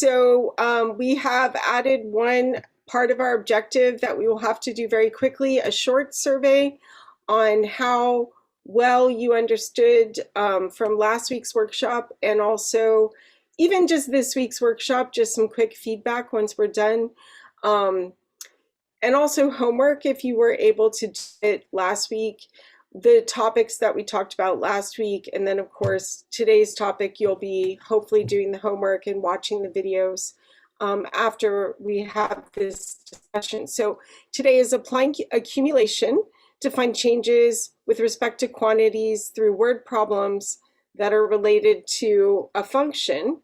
We have added one part of our objective that we will have to do very quickly, a short survey on how well you understood from last week's workshop, and also even just this week's workshop, just some quick feedback once we're done. And also homework if you were able to do it last week, the topics that we talked about last week, and then of course today's topic, you'll be hopefully doing the homework and watching the videos after we have this discussion. So today is applying accumulation to find changes with respect to quantities through word problems that are related to a function.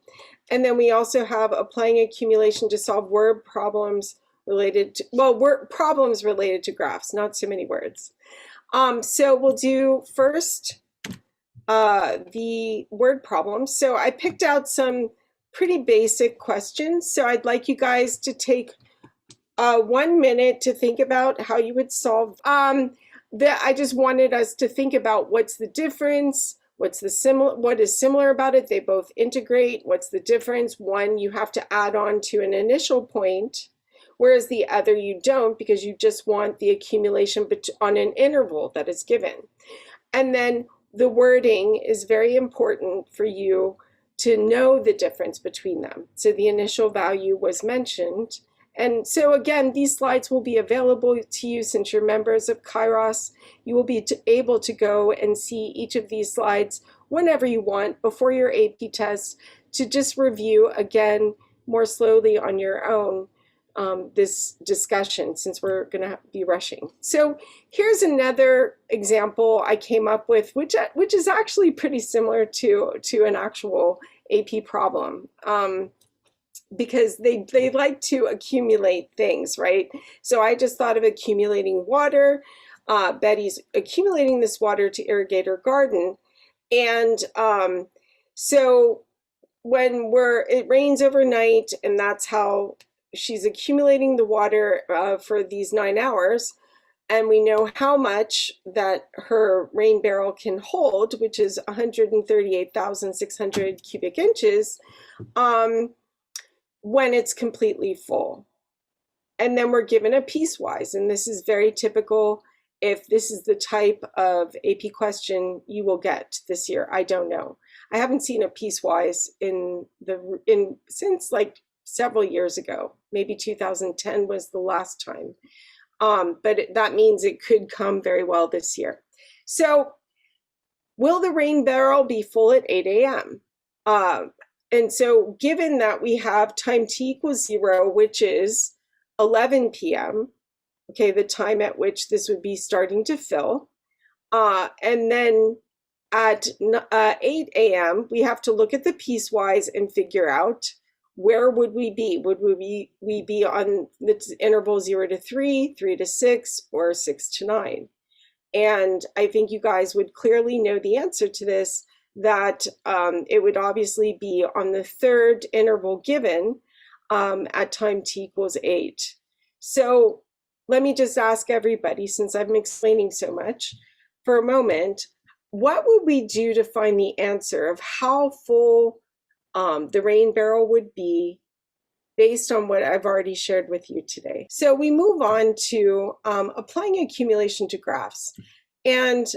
And then we also have applying accumulation to solve word problems related to, well, word problems related to graphs, not so many words. So we'll do first the word problems. So I picked out some pretty basic questions. So I'd like you guys to take 1 minute to think about how you would solve. I just wanted us to think about what's the difference, what is similar about it. They both integrate. What's the difference? One you have to add on to an initial point, whereas the other you don't, because you just want the accumulation on an interval that is given. And then the wording is very important for you to know the difference between them. So the initial value was mentioned. And so again, these slides will be available to you since you're members of Kairos. You will be able to go and see each of these slides whenever you want before your AP test to just review again more slowly on your own this discussion, since we're going to be rushing. So here's another example I came up with, which is actually pretty similar to an actual AP problem, because they like to accumulate things, right? So I just thought of accumulating water. Betty's accumulating this water to irrigate her garden, and so when it rains overnight, and that's how she's accumulating the water for these 9 hours, and we know how much that her rain barrel can hold, which is 138,600 cubic inches, when it's completely full. And then we're given a piecewise, and this is very typical if this is the type of AP question you will get this year. I don't know. I haven't seen a piecewise since like several years ago. Maybe 2010 was the last time. But that means it could come very well this year. So will the rain barrel be full at 8 a.m.? And so given that we have time t equals 0, which is 11 p.m., okay, the time at which this would be starting to fill, and then at 8 a.m., we have to look at the piecewise and figure out where would we be? Would we be on the interval 0 to 3, 3 to 6, or 6 to 9? And I think you guys would clearly know the answer to this, that it would obviously be on the third interval given at time t equals 8. So let me just ask everybody, since I'm explaining so much, for a moment, what would we do to find the answer of how full the rain barrel would be based on what I've already shared with you today? So we move on to applying accumulation to graphs. And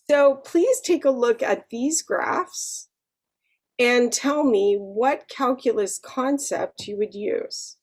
so please take a look at these graphs and tell me what calculus concept you would use.